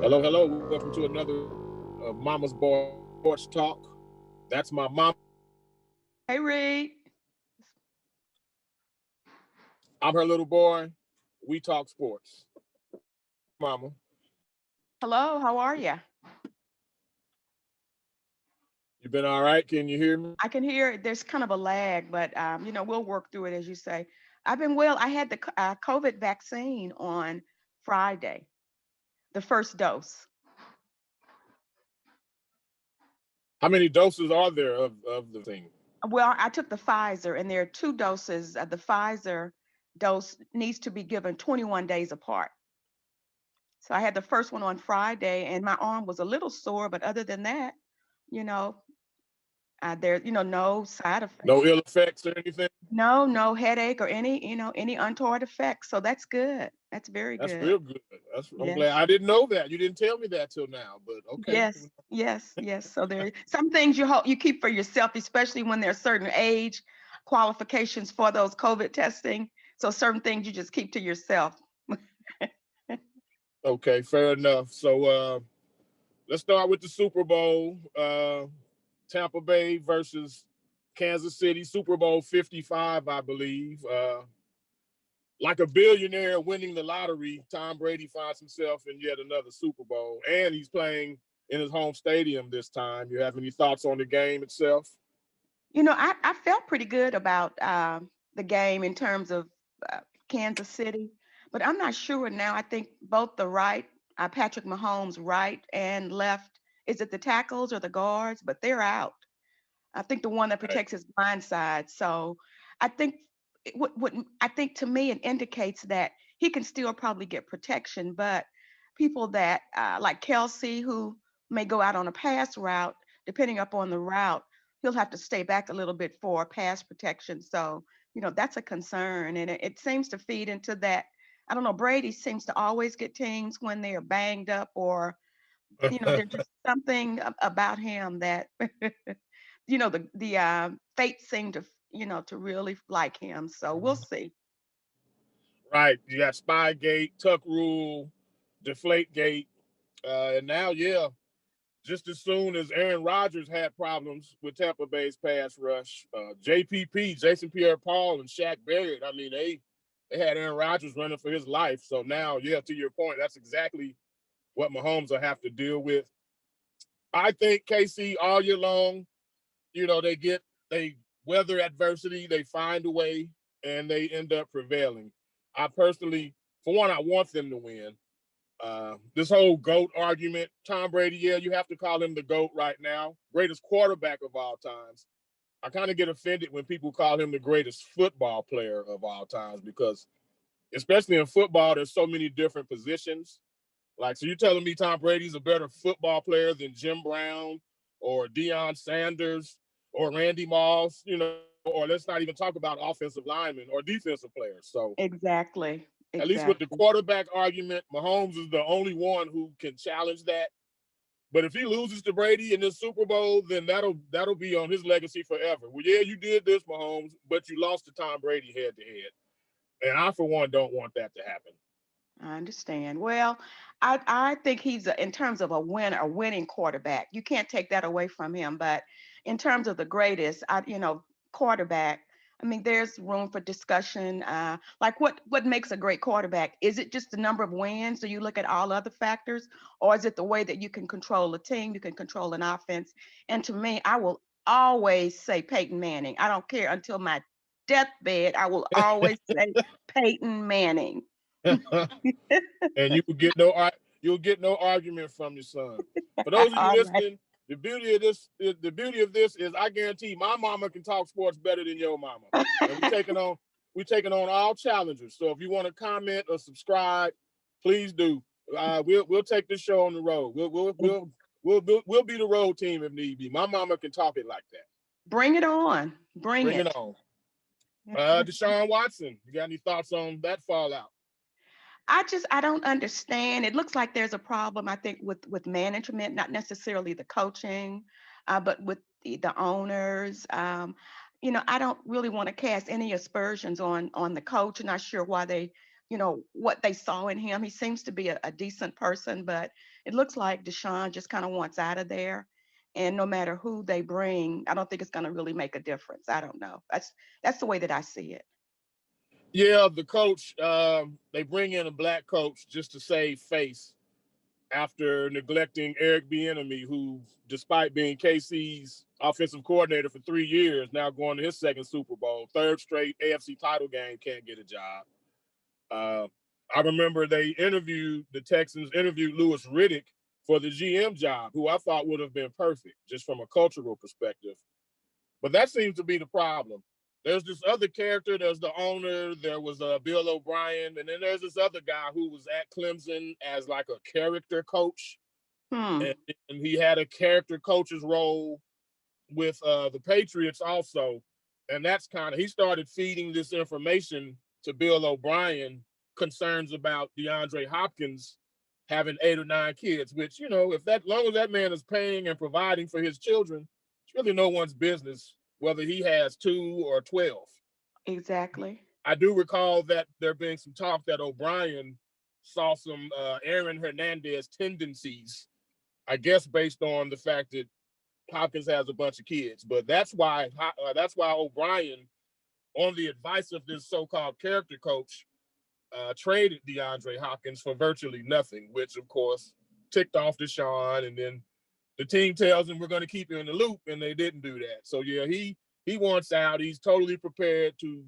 Hello, hello. Welcome to another Mama's Boy Sports Talk. That's my mom. Hey, Reed. I'm her little boy. We talk sports. Mama. Hello, how are you? You been all right? Can you hear me? I can hear there's kind of a lag, but we'll work through it as you say. I've been well. I had the COVID vaccine on Friday, the first dose. How many doses are there of the thing? Well, I took the Pfizer, and there are two doses. The Pfizer dose needs to be given 21 days apart. So I had the first one on Friday, and my arm was a little sore, but other than that, you know, no side effects. No ill effects or anything? No headache or any untoward effects. So that's good. That's very That's good. real good. I'm Yes. glad. I didn't know that. You didn't tell me that till now, but okay. Yes. So there some things you keep for yourself, especially when there's certain age qualifications for those COVID testing. So certain things you just keep to yourself. Okay, fair enough. So let's start with the Super Bowl. Tampa Bay versus Kansas City, Super Bowl 55, I believe. Like a billionaire winning the lottery, Tom Brady finds himself in yet another Super Bowl, and he's playing in his home stadium this time. You have any thoughts on the game itself? I felt pretty good about the game in terms of Kansas City, but I'm not sure now. I think both the right, Patrick Mahomes, right and left, is it the tackles or the guards? But they're out. I think the one that protects his blind side. So I think I think to me it indicates that he can still probably get protection, but people that like Kelsey, who may go out on a pass route, depending upon the route, he'll have to stay back a little bit for pass protection. So that's a concern, and it seems to feed into that. I don't know. Brady seems to always get teams when they are banged up, or there's just something about him that the fate seemed to to really like him. So we'll see. Right. You got Spygate, Tuck Rule, Deflategate. And now, yeah, just as soon as Aaron Rodgers had problems with Tampa Bay's pass rush, JPP, Jason Pierre-Paul, and Shaq Barrett, I mean, they had Aaron Rodgers running for his life. So now, yeah, to your point, that's exactly what Mahomes will have to deal with. I think KC all year long, they weather adversity, they find a way, and they end up prevailing. I personally, for one, I want them to win. This whole GOAT argument, Tom Brady, yeah, you have to call him the GOAT right now, greatest quarterback of all times. I kind of get offended when people call him the greatest football player of all times because, especially in football, there's so many different positions. Like, so you're telling me Tom Brady's a better football player than Jim Brown or Deion Sanders or Randy Moss, or let's not even talk about offensive linemen or defensive players. So Exactly. at least with the quarterback argument, Mahomes is the only one who can challenge that. But if he loses to Brady in this Super Bowl, then that'll be on his legacy forever. Well, yeah, you did this, Mahomes, but you lost to Tom Brady head to head. And I, for one, don't want that to happen. I understand. Well, I think he's in terms of a winning quarterback. You can't take that away from him. But in terms of the greatest, quarterback. I mean, there's room for discussion. Like what makes a great quarterback? Is it just the number of wins? Do you look at all other factors, or is it the way that you can control a team, you can control an offense? And to me, I will always say Peyton Manning. I don't care until my deathbed. I will always say Peyton Manning. And you'll get no argument from your son. For those of you listening, the beauty of this is I guarantee my mama can talk sports better than your mama. And we're taking on all challengers. So if you want to comment or subscribe, please do. We'll take this show on the road. We'll be the road team if need be. My mama can talk it like that. Bring it on. Bring it on. Deshaun Watson. You got any thoughts on that fallout? I don't understand. It looks like there's a problem, I think, with management, not necessarily the coaching, but with the owners. I don't really want to cast any aspersions on the coach. I'm not sure why they, what they saw in him. He seems to be a decent person, but it looks like Deshaun just kind of wants out of there. And no matter who they bring, I don't think it's going to really make a difference. I don't know. That's the way that I see it. Yeah, the coach. They bring in a black coach just to save face after neglecting Eric Bieniemy, who, despite being KC's offensive coordinator for 3 years, now going to his second Super Bowl, third straight AFC title game, can't get a job. Uh, I remember the Texans interviewed Louis Riddick for the GM job, who I thought would have been perfect just from a cultural perspective. But that seems to be the problem. There's this other character. There's the owner. There was Bill O'Brien, and then there's this other guy who was at Clemson as like a character coach, Hmm. and he had a character coach's role with the Patriots also. And that's kind of he started feeding this information to Bill O'Brien, concerns about DeAndre Hopkins having 8 or 9 kids, which, if that long as that man is paying and providing for his children, it's really no one's business whether he has 2 or 12. Exactly. I do recall that there being some talk that O'Brien saw some Aaron Hernandez tendencies, I guess based on the fact that Hopkins has a bunch of kids. But that's why O'Brien, on the advice of this so-called character coach, traded DeAndre Hopkins for virtually nothing, which of course ticked off Deshaun. And then the team tells him we're going to keep you in the loop, and they didn't do that. So yeah, he wants out. He's totally prepared to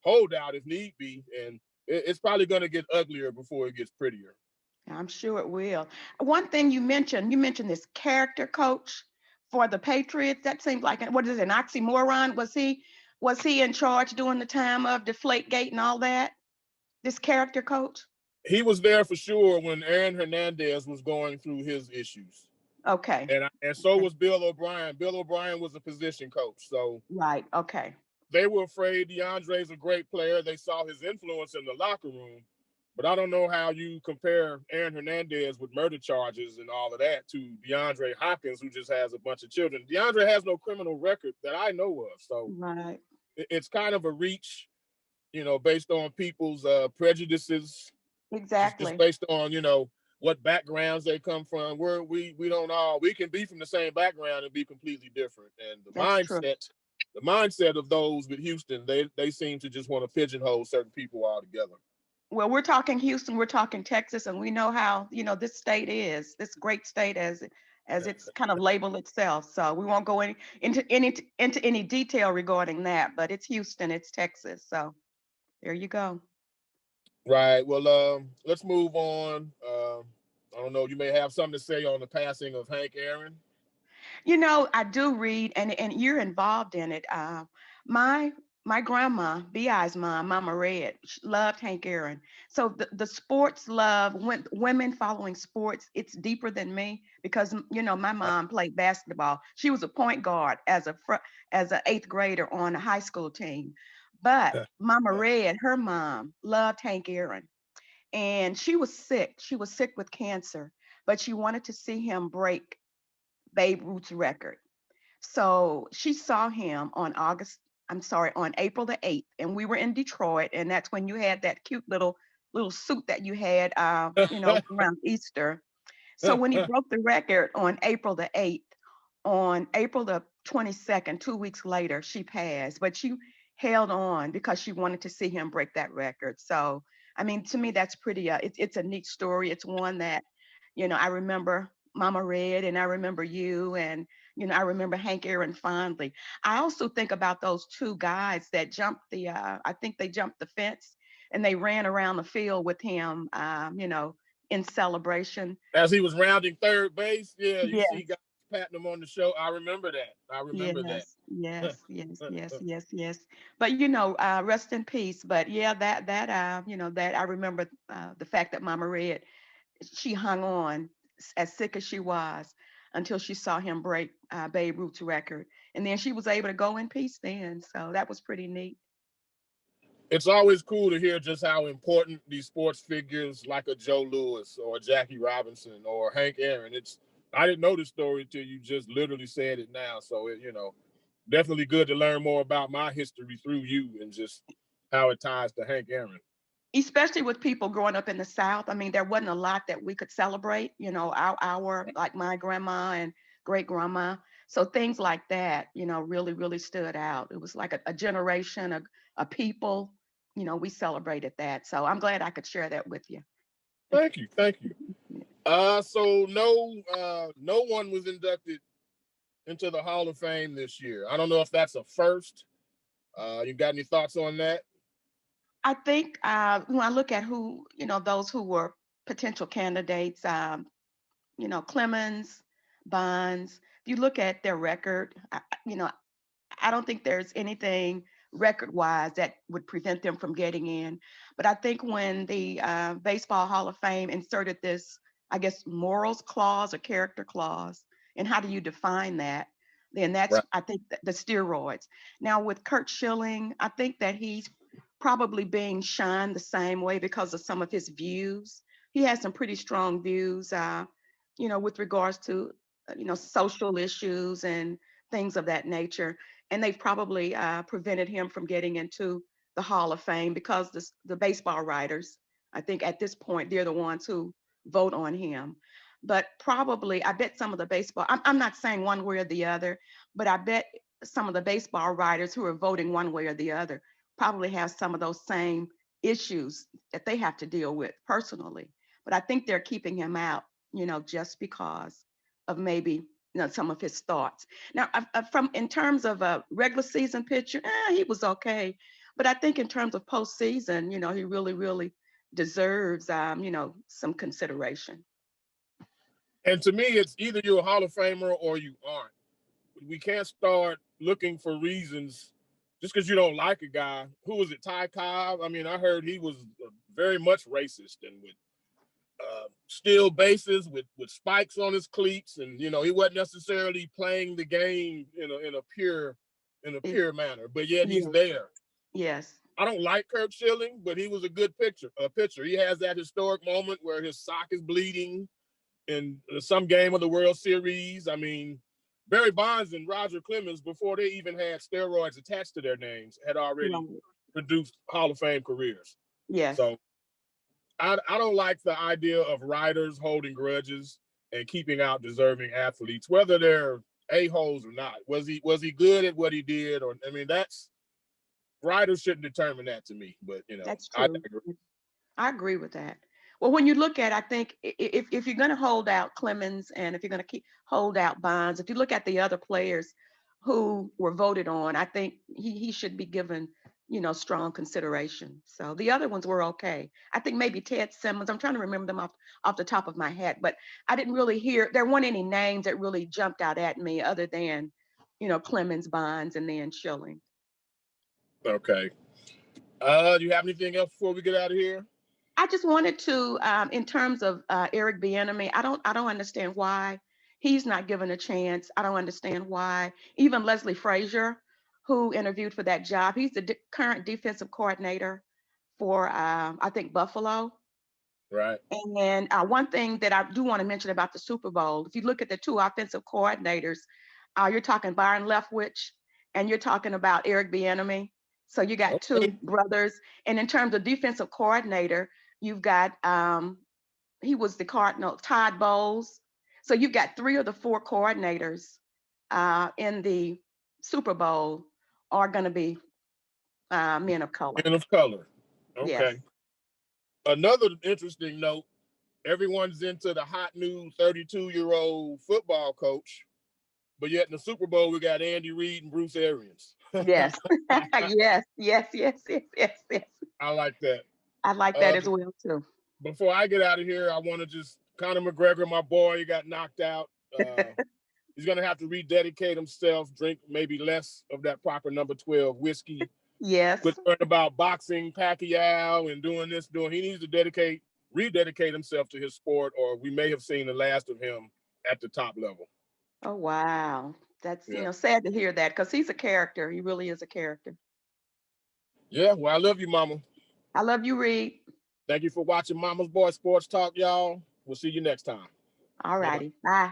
hold out if need be, and it's probably going to get uglier before it gets prettier. I'm sure it will. One thing you mentioned this character coach for the Patriots. That seems like what is it, an oxymoron? Was he in charge during the time of Deflategate and all that? This character coach? He was there for sure when Aaron Hernandez was going through his issues, Okay. and so Okay. was Bill O'Brien. Bill O'Brien was a position coach, so Right. Okay. they were afraid DeAndre's a great player. They saw his influence in the locker room, but I don't know how you compare Aaron Hernandez with murder charges and all of that to DeAndre Hopkins, who just has a bunch of children. DeAndre has no criminal record that I know of, so Right. it's kind of a reach, based on people's prejudices, just Exactly. based on what backgrounds they come from. We don't all we can be from the same background and be completely different. And the That's true. mindset the mindset of those with Houston, they seem to just want to pigeonhole certain people altogether. Well, we're talking Houston, we're talking Texas, and we know how, this state is, this great state as it's kind of labeled itself. So we won't go into any detail regarding that, but it's Houston, it's Texas. So there you go. Right. Well, let's move on. I don't know. You may have something to say on the passing of Hank Aaron. I do read, and you're involved in it. My my grandma, Bi's mom, Mama Red, loved Hank Aaron. So the sports love, women following sports, it's deeper than me because my mom played basketball. She was a point guard as an eighth grader on a high school team. But Mama Red, her mom, loved Hank Aaron, and she was sick. She was sick with cancer, but she wanted to see him break Babe Ruth's record. So she saw him on April the 8th, and we were in Detroit, and that's when you had that cute little suit that you had, around Easter. So when he broke the record on April the 8th, on April the 22nd, 2 weeks later, she passed, but she held on because she wanted to see him break that record. So, I mean, to me, that's pretty, it's a neat story. It's one that, I remember Mama Red, and I remember you, and, I remember Hank Aaron fondly. I also think about those two guys that I think they jumped the fence and they ran around the field with him, in celebration. As he was rounding third base, yeah, you see Yes, guys patting him on the show. I remember that. I remember that. yes, yes, yes, yes, yes, yes. But rest in peace. But yeah, that I remember the fact that Mama Red, she hung on as sick as she was until she saw him break Babe Ruth's record, and then she was able to go in peace. Then, so that was pretty neat. It's always cool to hear just how important these sports figures like a Joe Louis or a Jackie Robinson or Hank Aaron. I didn't know this story until you just literally said it now. So definitely good to learn more about my history through you and just how it ties to Hank Aaron. Especially with people growing up in the South. I mean, there wasn't a lot that we could celebrate, our like my grandma and great grandma. So things like that, really, really stood out. It was like a generation, a people, we celebrated that. So I'm glad I could share that with you. Thank you, thank you. So no one was inducted into the Hall of Fame this year. I don't know if that's a first. You got any thoughts on that? I think when I look at those who were potential candidates, Clemens, Bonds, if you look at their record, I don't think there's anything record wise that would prevent them from getting in. But I think when the Baseball Hall of Fame inserted this, I guess, morals clause or character clause, and how do you define that? Then that's, Right. I think, the steroids. Now, with Kurt Schilling, I think that he's probably being shunned the same way because of some of his views. He has some pretty strong views, with regards to, social issues and things of that nature, and they've probably prevented him from getting into the Hall of Fame because the baseball writers, I think at this point, they're the ones who vote on him. But probably, I bet some of the baseball, I'm not saying one way or the other, but I bet some of the baseball writers who are voting one way or the other probably have some of those same issues that they have to deal with personally. But I think they're keeping him out, just because of maybe some of his thoughts. Now, from in terms of a regular season pitcher, he was okay, but I think in terms of postseason, he really, really deserves, some consideration. And to me, it's either you're a Hall of Famer or you aren't. We can't start looking for reasons just because you don't like a guy. Who was it, Ty Cobb? I mean, I heard he was very much racist and with steel bases with spikes on his cleats, and he wasn't necessarily playing the game It, in a pure manner. But yet he's yeah, there. yes, I don't like Kurt Schilling, but he was a good pitcher. He has that historic moment where his sock is bleeding in some game of the World Series. I mean, Barry Bonds and Roger Clemens, before they even had steroids attached to their names, had already right, produced Hall of Fame careers. yes. So I don't like the idea of writers holding grudges and keeping out deserving athletes, whether they're a-holes or not. Was he good at what he did? Or I mean, that's writers shouldn't determine that to me. But That's I true. digress. I agree with that. Well, when you look at, I think if you're going to hold out Clemens and if you're going to hold out Bonds, if you look at the other players who were voted on, I think he should be given, strong consideration. So the other ones were okay. I think maybe Ted Simmons. I'm trying to remember them off the top of my head, but I didn't really hear. There weren't any names that really jumped out at me other than, Clemens, Bonds, and then Schilling. Okay. Do you have anything else before we get out of here? I just wanted to, in terms of Eric Bieniemy, I don't understand why he's not given a chance. I don't understand why even Leslie Frazier, who interviewed for that job, he's the current defensive coordinator for I think Buffalo. Right. And one thing that I do want to mention about the Super Bowl, if you look at the two offensive coordinators, you're talking Byron Leftwich and you're talking about Eric Bieniemy. So you got Okay. two brothers. And in terms of defensive coordinator, you've got he was the Cardinal Todd Bowles. So you've got three of the four coordinators in the Super Bowl are going to be men of color. Men of color. Yes. Okay. Another interesting note, everyone's into the hot new 32-year-old football coach, but yet in the Super Bowl we got Andy Reid and Bruce Arians. Yes. Yes. Yes. Yes. Yes. Yes. Yes. I like that. I like that Uh, as well too. Before I get out of here, I want to just Conor McGregor, my boy, he got knocked out. He's gonna have to rededicate himself, drink maybe less of that proper number 12 whiskey. Yes. Quit worrying about boxing, Pacquiao, and doing this, doing. He needs to rededicate himself to his sport, or we may have seen the last of him at the top level. Oh wow. That's Yeah. sad to hear that because he's a character. He really is a character. Yeah, well, I love you, Mama. I love you, Reed. Thank you for watching Mama's Boy Sports Talk, y'all. We'll see you next time. All Bye-bye. righty. Bye.